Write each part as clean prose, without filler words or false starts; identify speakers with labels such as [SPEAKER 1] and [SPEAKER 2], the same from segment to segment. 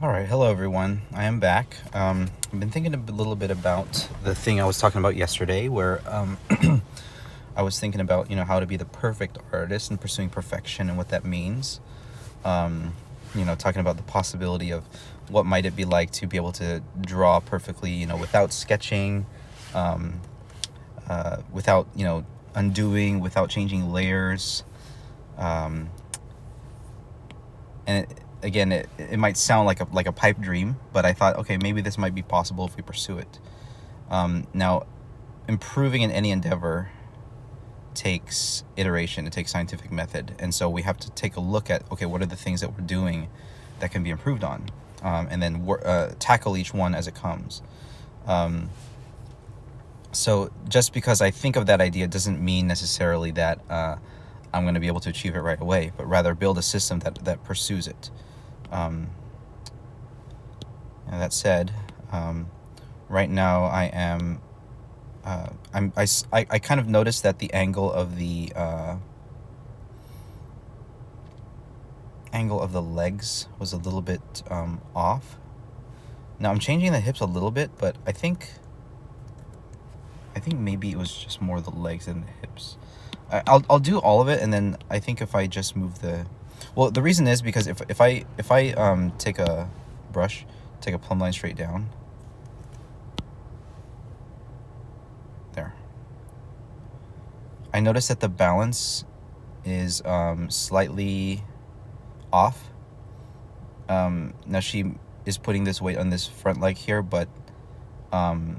[SPEAKER 1] All right, hello everyone. I am back. I've been thinking a little bit about the thing I was talking about yesterday, where I was thinking about how to be the perfect artist and pursuing perfection and what that means. Talking about the possibility of what might it be like to be able to draw perfectly, without sketching, um, without undoing, without changing layers, um, and it might sound like a pipe dream, but I thought, okay, maybe this might be possible if we pursue it. Now, improving in any endeavor takes iteration, it takes scientific method, and so we have to take a look at, okay, what are the things that we're doing that can be improved on, and then tackle each one as it comes. So just because I think of that idea doesn't mean necessarily that I'm going to be able to achieve it right away, but rather build a system that pursues it. That said, right now I am. I kind of noticed that the angle of the legs was a little bit off. Now I'm changing the hips a little bit, but I think maybe it was just more the legs than the hips. I'll do all of it, and then I think if I just move the reason is because if I take a brush, take a plumb line straight down. There. I notice that the balance is slightly off. Now she is putting this weight on this front leg here, but the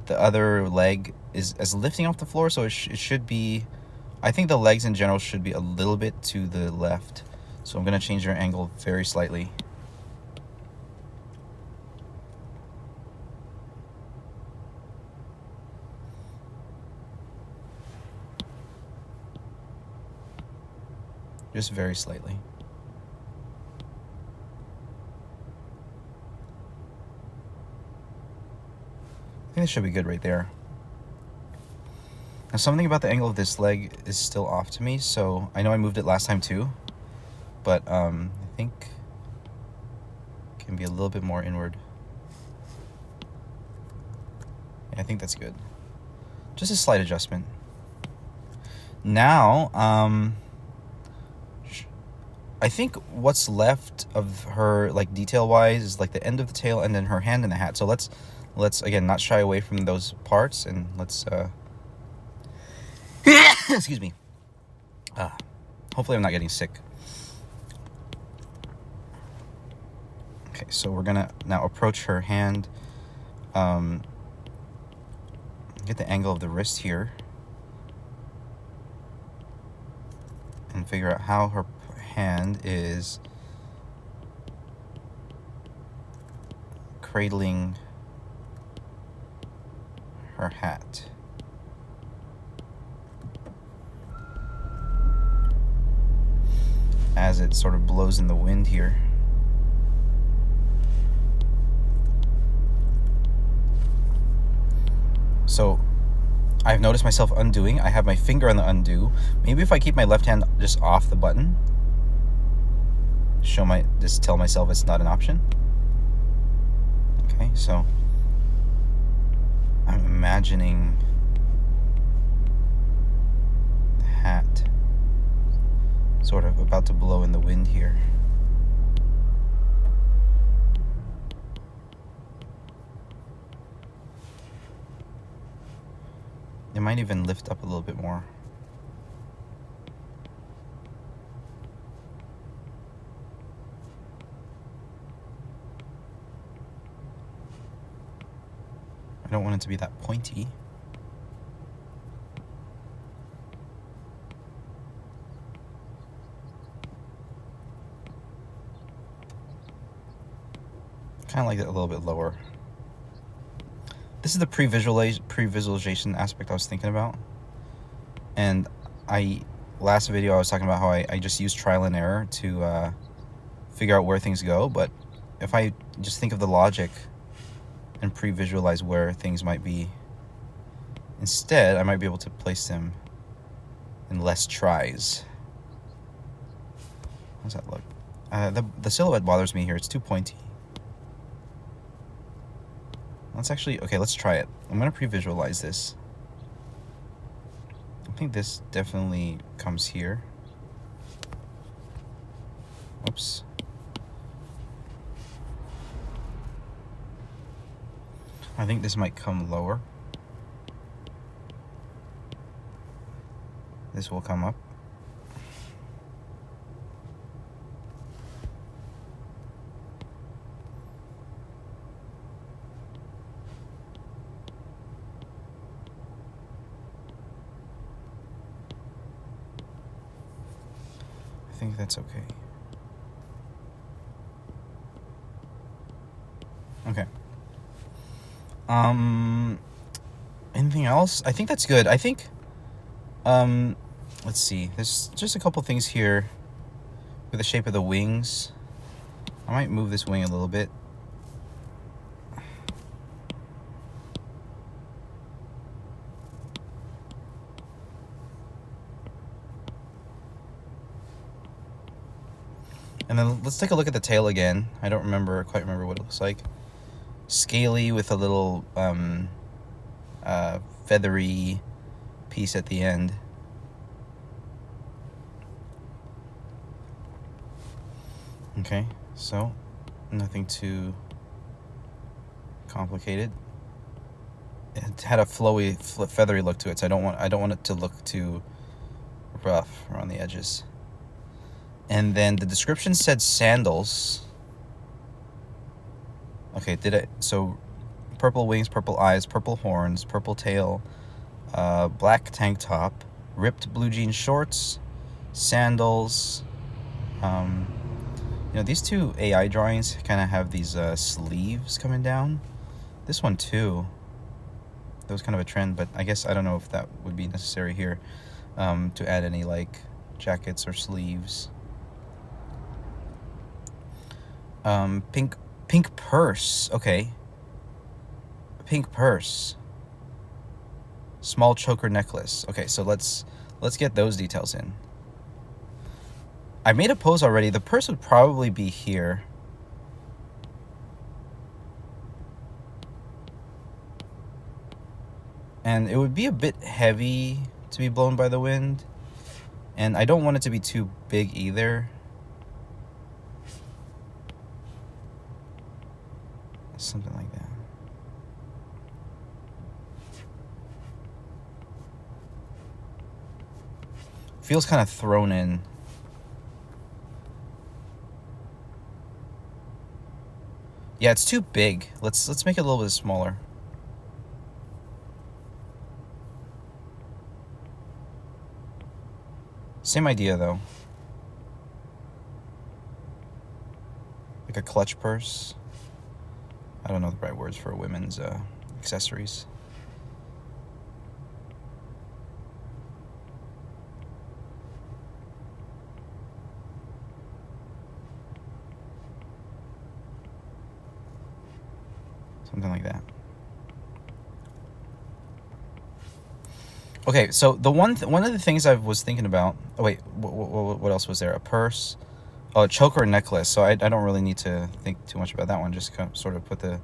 [SPEAKER 1] other leg is lifting off the floor, so it should be. I think the legs in general should be a little bit to the left, so I'm going to change their angle very slightly. Just very slightly. I think this should be good right there. Now, something about the angle of this leg is still off to me, so I know I moved it last time too, but I think it can be a little bit more inward. Yeah, I think that's good. Just a slight adjustment. Now, I think what's left of her, like detail-wise, is like the end of the tail and then her hand in the hat. So let's again not shy away from those parts, and let's excuse me. Hopefully I'm not getting sick. Okay, so we're gonna now approach her hand. Get the angle of the wrist here, and figure out how her hand is cradling her hat. As it sort of blows in the wind here. So I've noticed myself undoing. I have my finger on the undo. Maybe if I keep my left hand just off the button, just tell myself it's not an option. Okay, so I'm imagining the hat sort of about to blow in the wind here. It might even lift up a little bit more. I don't want it to be that pointy. Kind of like it a little bit lower. This is the pre-visualization aspect I was thinking about. And last video I was talking about how I just use trial and error to figure out where things go. But if I just think of the logic and pre-visualize where things might be, instead I might be able to place them in less tries. How's that look? The silhouette bothers me here. It's too pointy. Let's actually, okay, let's try it. I'm gonna pre-visualize this. I think this definitely comes here. Oops. I think this might come lower. This will come up. I think that's okay. Okay. Anything else? I think that's good. I think, let's see. There's just a couple things here with the shape of the wings. I might move this wing a little bit. And then let's take a look at the tail again. I don't quite remember what it looks like. Scaly with a little feathery piece at the end. Okay, so nothing too complicated. It had a flowy, feathery look to it, so I don't want it to look too rough around the edges. And then the description said sandals. Okay, so purple wings, purple eyes, purple horns, purple tail, black tank top, ripped blue jean shorts, sandals. These two AI drawings kind of have these sleeves coming down. This one too. That was kind of a trend, but I guess I don't know if that would be necessary here to add any like jackets or sleeves. Pink purse. Okay. Pink purse. Small choker necklace. Okay, so let's get those details in. I made a pose already. The purse would probably be here. And it would be a bit heavy to be blown by the wind. And I don't want it to be too big either. Something like that. Feels kind of thrown in. Yeah, it's too big. Let's make it a little bit smaller. Same idea though. Like a clutch purse. I don't know the right words for women's accessories. Something like that. Okay, so one of the things I was thinking about. Oh wait, what else was there? A purse. Oh, a choker necklace. So I don't really need to think too much about that one. Just sort of put the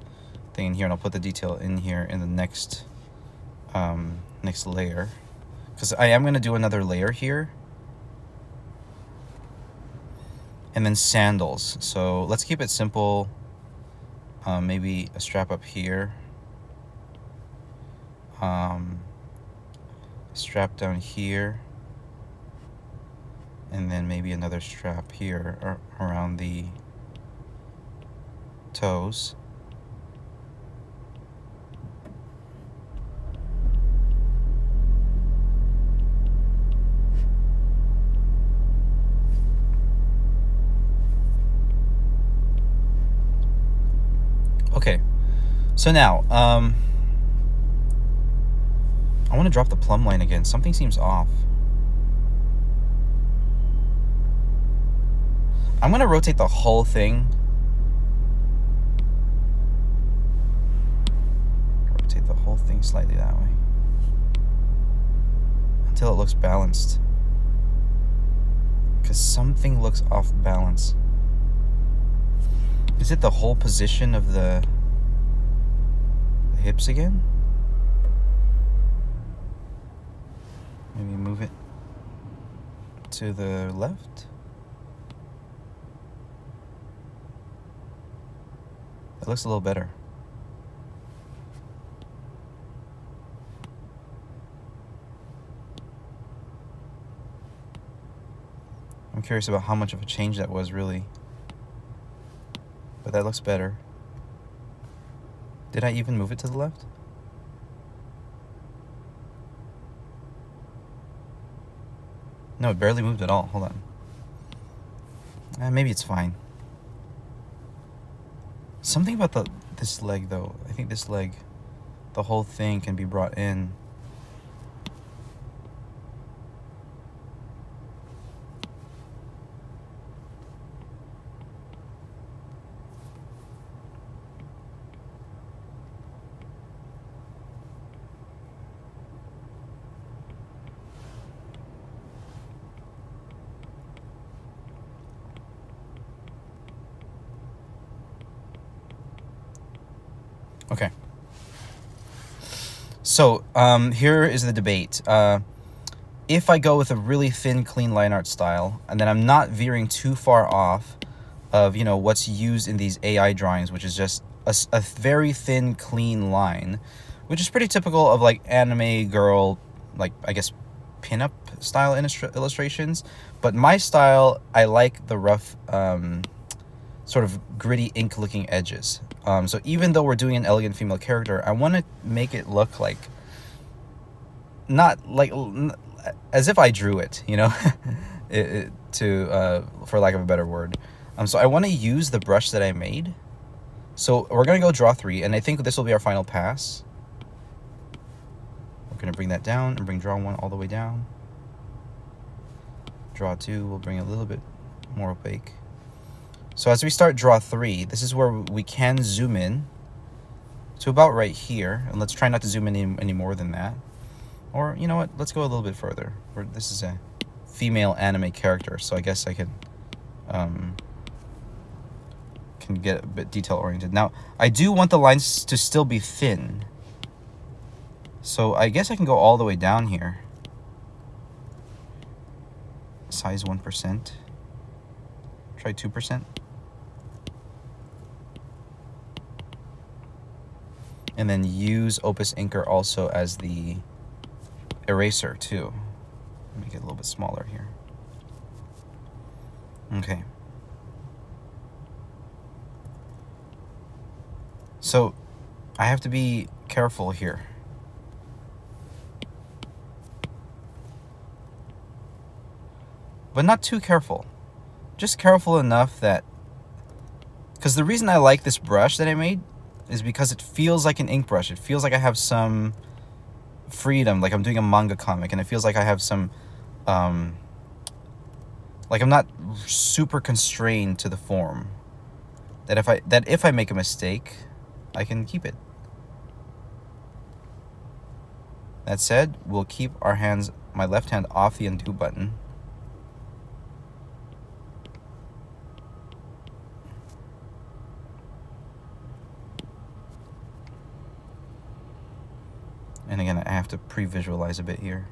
[SPEAKER 1] thing in here, and I'll put the detail in here in the next layer, because I am going to do another layer here. And then sandals. So let's keep it simple. Maybe a strap up here. Strap down here. And then maybe another strap here around the toes. Okay, so now I want to drop the plumb line again. Something seems off. I'm going to rotate the whole thing. Rotate the whole thing slightly that way. Until it looks balanced. Because something looks off balance. Is it the whole position of the hips again? Maybe move it to the left. It looks a little better. I'm curious about how much of a change that was, really. But that looks better. Did I even move it to the left? No, it barely moved at all. Hold on. Maybe it's fine. Something about this leg, though. I think this leg, the whole thing can be brought in. Okay. So, here is the debate. If I go with a really thin, clean line art style, and then I'm not veering too far off of, what's used in these AI drawings, which is just a very thin, clean line, which is pretty typical of, like, anime girl, like, I guess, pinup style illustrations. But my style, I like the rough, sort of gritty ink-looking edges. So even though we're doing an elegant female character, I want to make it look like, not like, as if I drew it, for lack of a better word. So I want to use the brush that I made. So we're going to go draw 3, and I think this will be our final pass. We're going to bring that down and bring draw 1 all the way down. Draw 2, we'll bring it a little bit more opaque. So as we start draw 3, this is where we can zoom in to about right here. And let's try not to zoom in any more than that. Or, you know what? Let's go a little bit further. This is a female anime character, so I guess I can get a bit detail-oriented. Now, I do want the lines to still be thin. So I guess I can go all the way down here. Size 1%. Try 2%. And then use Opus Inker also as the eraser too. Make it a little bit smaller here. Okay. So I have to be careful here. But not too careful. Just careful enough that... Because the reason I like this brush that I made is because it feels like an ink brush. It feels like I have some freedom, like I'm doing a manga comic, and it feels like I have some, like I'm not super constrained to the form. That if I make a mistake, I can keep it. That said, we'll keep our hands, my left hand off the undo button. And again, I have to pre-visualize a bit here.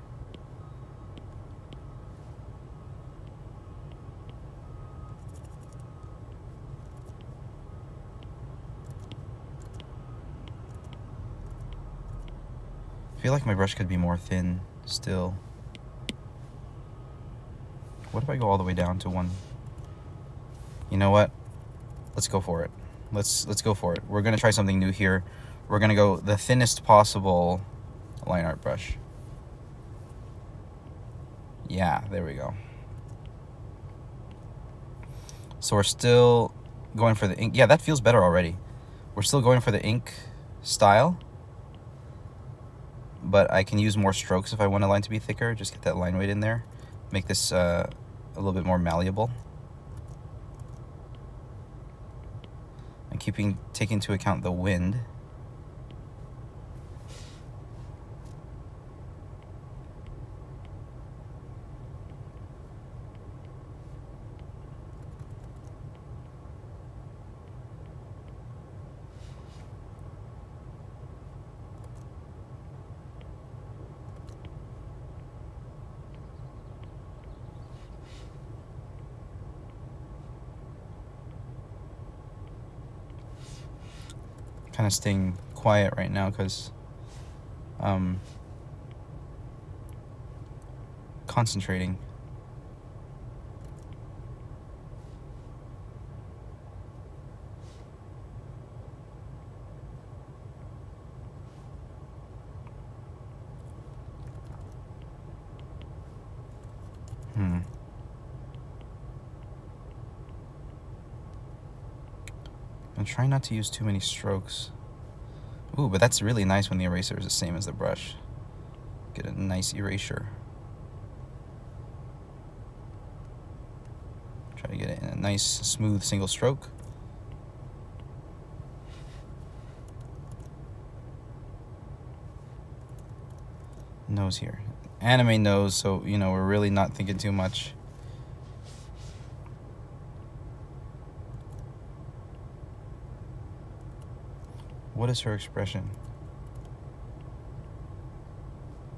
[SPEAKER 1] I feel like my brush could be more thin still. What if I go all the way down to 1? You know what? Let's go for it. Let's go for it. We're gonna try something new here. We're gonna go the thinnest possible line art brush. Yeah, there we go. So we're still going for the ink. Yeah, that feels better already. We're still going for the ink style, but I can use more strokes if I want a line to be thicker. Just get that line weight in there. Make this a little bit more malleable. And taking into account the wind. kind of staying quiet right now because concentrating. I'm trying not to use too many strokes. Ooh, but that's really nice when the eraser is the same as the brush. Get a nice erasure. Try to get it in a nice, smooth single stroke. Nose here. Anime nose, so, you know, we're really not thinking too much. What is her expression?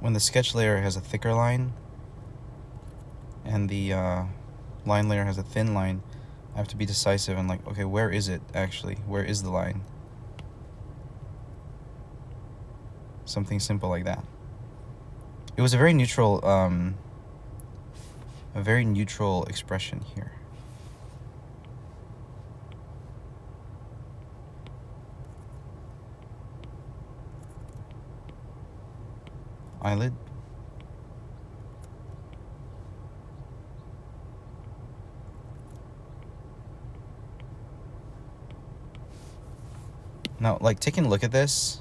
[SPEAKER 1] When the sketch layer has a thicker line and the line layer has a thin line, I have to be decisive and like, okay, where is it actually? Where is the line? Something simple like that. It was a very neutral expression here. Eyelid. Now, like, taking a look at this,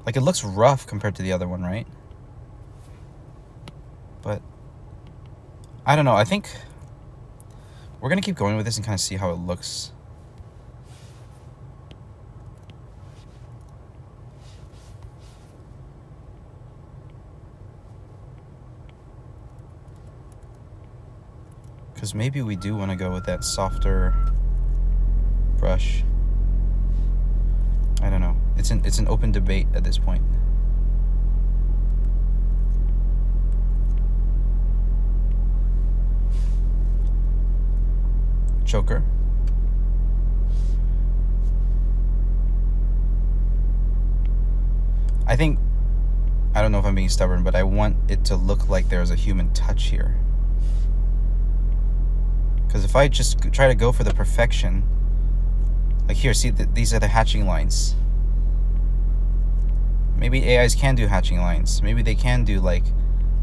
[SPEAKER 1] like, it looks rough compared to the other one, right? But I don't know. I think we're gonna keep going with this and kind of see how it looks. Because maybe we do want to go with that softer brush. I don't know. It's an open debate at this point. Choker. I don't know if I'm being stubborn, but I want it to look like there's a human touch here. Because if I just try to go for the perfection, like here, see, these are the hatching lines. Maybe AIs can do hatching lines. Maybe they can do like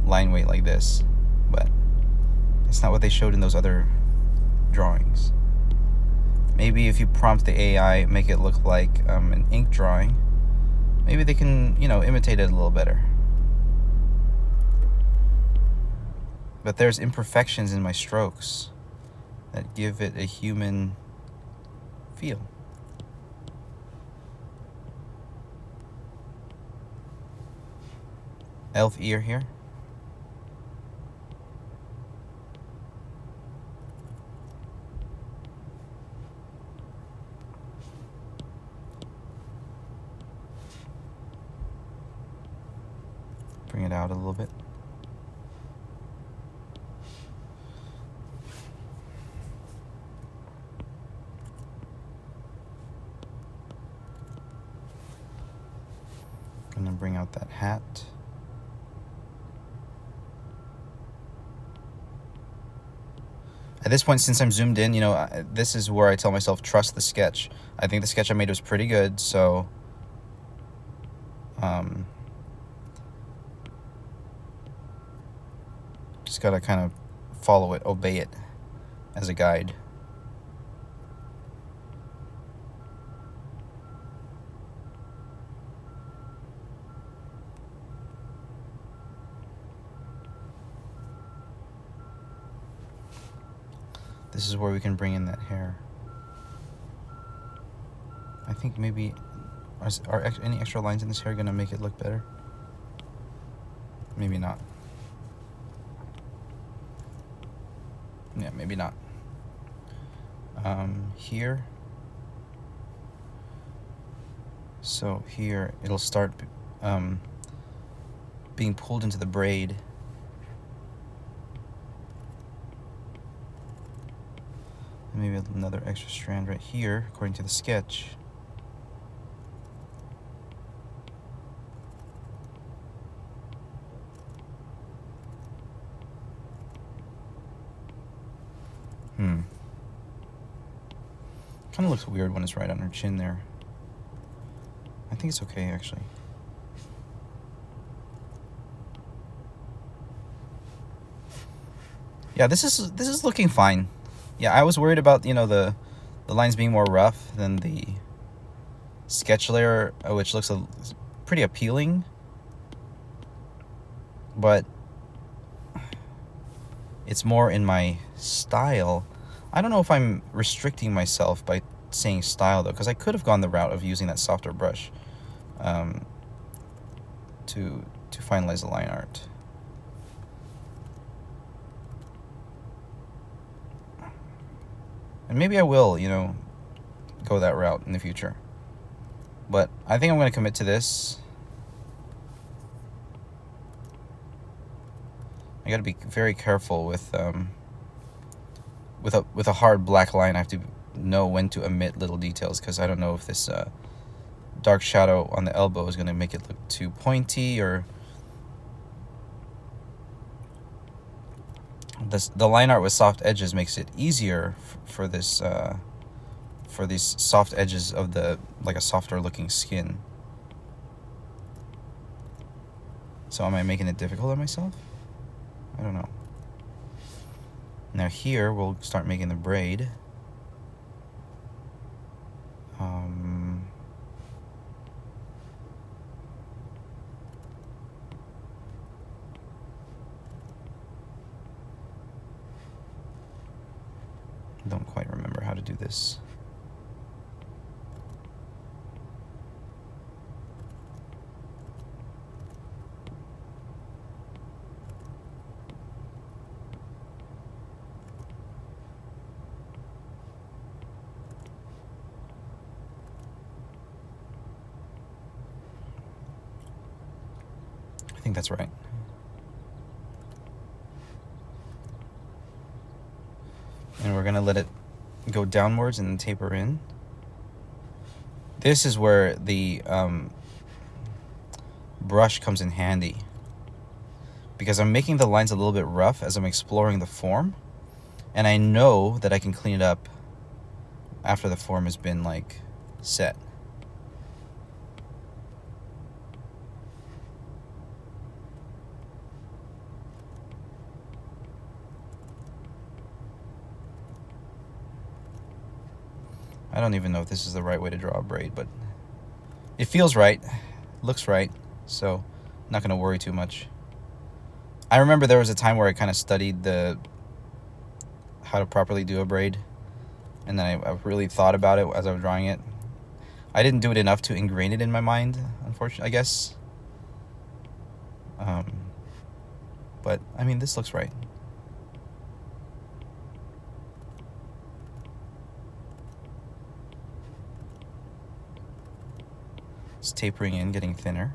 [SPEAKER 1] line weight like this, but it's not what they showed in those other drawings. Maybe if you prompt the AI, make it look like an ink drawing, maybe they can, you know, imitate it a little better. But there's imperfections in my strokes that give it a human feel. Elf ear here. Bring it out a little bit. Gonna bring out that hat. At this point, since I'm zoomed in, you know, this is where I tell myself, trust the sketch. I think the sketch I made was pretty good, so just gotta kind of follow it, obey it as a guide. This is where we can bring in that hair. I think maybe, are any extra lines in this hair gonna make it look better? Maybe not. Yeah, maybe not. Here. So here, it'll start being pulled into the braid. Maybe another extra strand right here, according to the sketch. Kind of looks weird when it's right on her chin there. I think it's okay, actually. Yeah, this is looking fine. Yeah, I was worried about, the lines being more rough than the sketch layer, which looks pretty appealing. But it's more in my style. I don't know if I'm restricting myself by saying style, though, because I could have gone the route of using that softer brush to finalize the line art. And maybe I will, go that route in the future. But I think I'm going to commit to this. I got to be very careful with a hard black line. I have to know when to omit little details, because I don't know if this dark shadow on the elbow is going to make it look too pointy, or the line art with soft edges makes it easier for this for these soft edges of like a softer looking skin. So am I making it difficult on myself? I don't know. Now here we'll start making the braid. Don't quite remember how to do this. I think that's right. And we're going to let it go downwards and then taper in. This is where the brush comes in handy, because I'm making the lines a little bit rough as I'm exploring the form, and I know that I can clean it up after the form has been like set. I don't even know if this is the right way to draw a braid, but it feels right, looks right, so I'm not going to worry too much. I remember there was a time where I kind of studied how to properly do a braid, and then I really thought about it as I was drawing it. I didn't do it enough to ingrain it in my mind, unfortunately, I guess. But, I mean, this looks right. It's tapering in, getting thinner.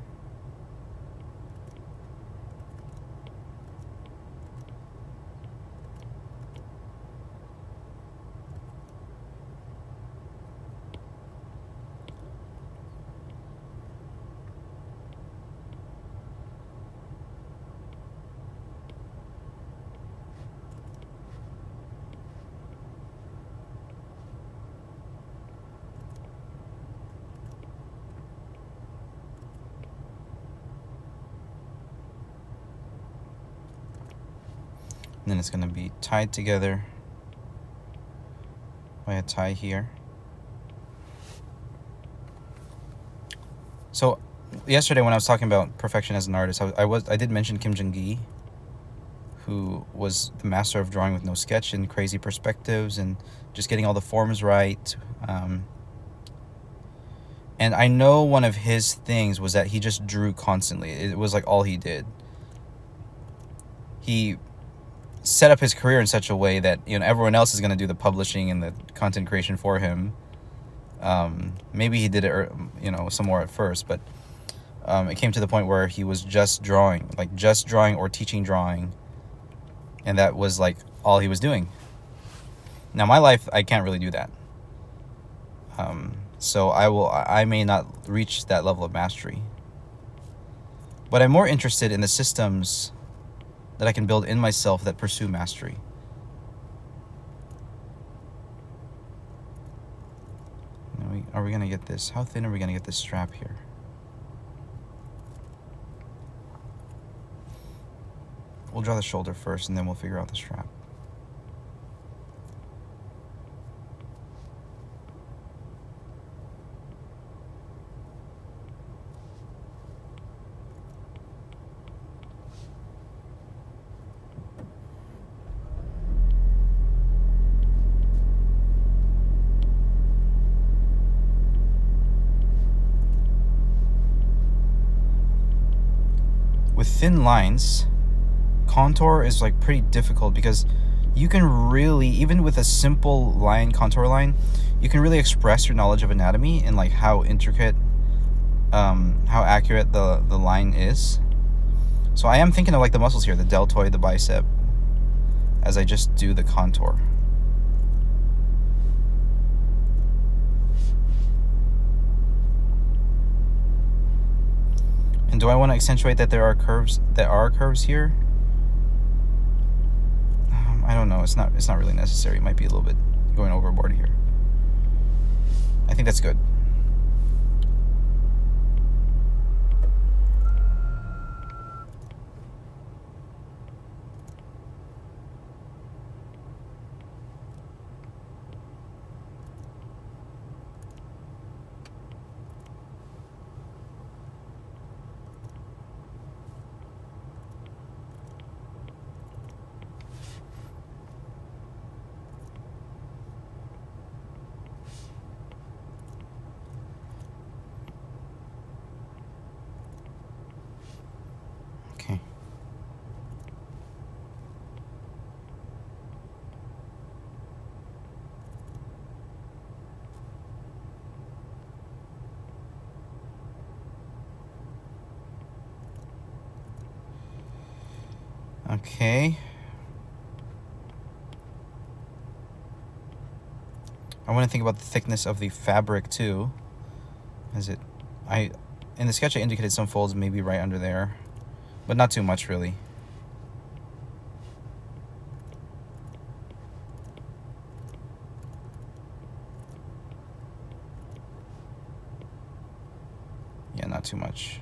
[SPEAKER 1] And then it's going to be tied together by a tie here. So yesterday when I was talking about perfection as an artist, I did mention Kim Jung-gi, who was the master of drawing with no sketch and crazy perspectives and just getting all the forms right. And I know one of his things was that he just drew constantly. It was like all he did. He set up his career in such a way that everyone else is going to do the publishing and the content creation for him. Maybe he did it some more at first, but it came to the point where he was just drawing or teaching drawing, and that was like all he was doing. Now my life, I can't really do that, so I may not reach that level of mastery, but I'm more interested in the systems that I can build in myself that pursue mastery. are we gonna get this? How thin are we gonna get this strap here? We'll draw the shoulder first, and then we'll figure out the strap. With thin lines, contour is like pretty difficult because you can really, even with a simple line, contour line, you can really express your knowledge of anatomy and like how intricate, how accurate the line is. So I am thinking of like the muscles here, the deltoid, the bicep, as I just do the contour. And do I want to accentuate that there are curves? There are curves here. I don't know. It's not really necessary. It might be a little bit going overboard here. I think that's good. Okay. Okay. I want to think about the thickness of the fabric too. In the sketch I indicated some folds maybe right under there, but not too much really. Yeah, not too much.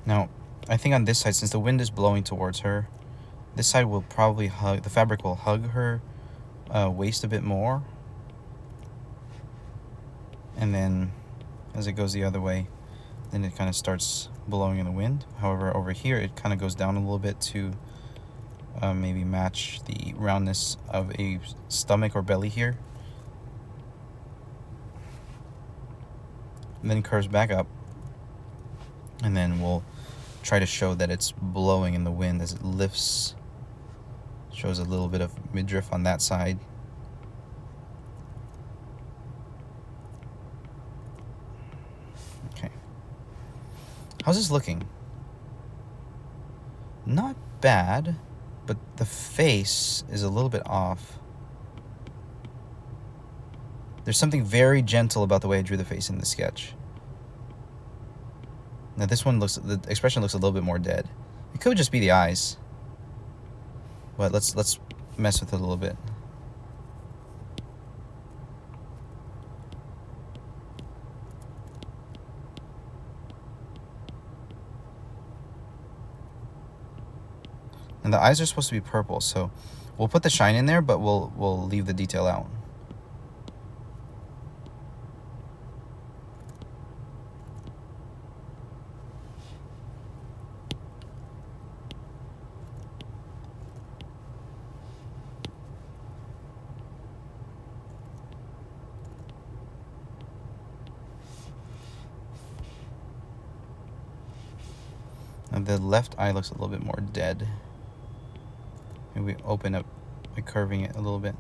[SPEAKER 1] Now, I think on this side, since the wind is blowing towards her, this side will probably the fabric will hug her waist a bit more. And then as it goes the other way, then it kind of starts blowing in the wind. However, over here, it kind of goes down a little bit to maybe match the roundness of a stomach or belly here. And then curves back up. And then we'll try to show that it's blowing in the wind as it lifts. Shows a little bit of midriff on that side. Okay. How's this looking? Not bad, but the face is a little bit off. There's something very gentle about the way I drew the face in the sketch. Now this one the expression looks a little bit more dead. It could just be the eyes, but let's mess with it a little bit. And the eyes are supposed to be purple, so we'll put the shine in there, but we'll leave the detail out. And the left eye looks a little bit more dead. Maybe we open up by curving it a little bit.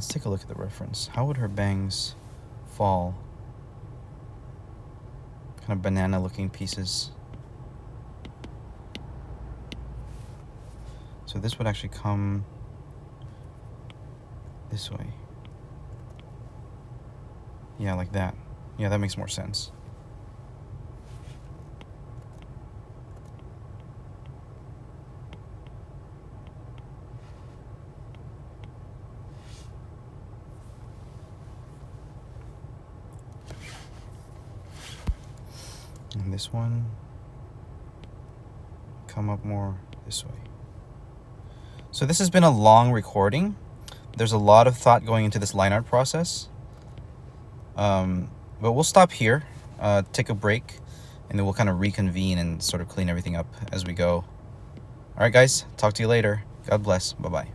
[SPEAKER 1] Let's take a look at the reference. How would her bangs fall? Kind of banana looking pieces. So this would actually come this way. Yeah, like that. Yeah, that makes more sense. And this one come up more this way. So this has been a long recording. There's a lot of thought going into this line art process. But we'll stop here, take a break, and then we'll kind of reconvene and sort of clean everything up as we go. All right, guys, talk to you later. God bless. Bye-bye.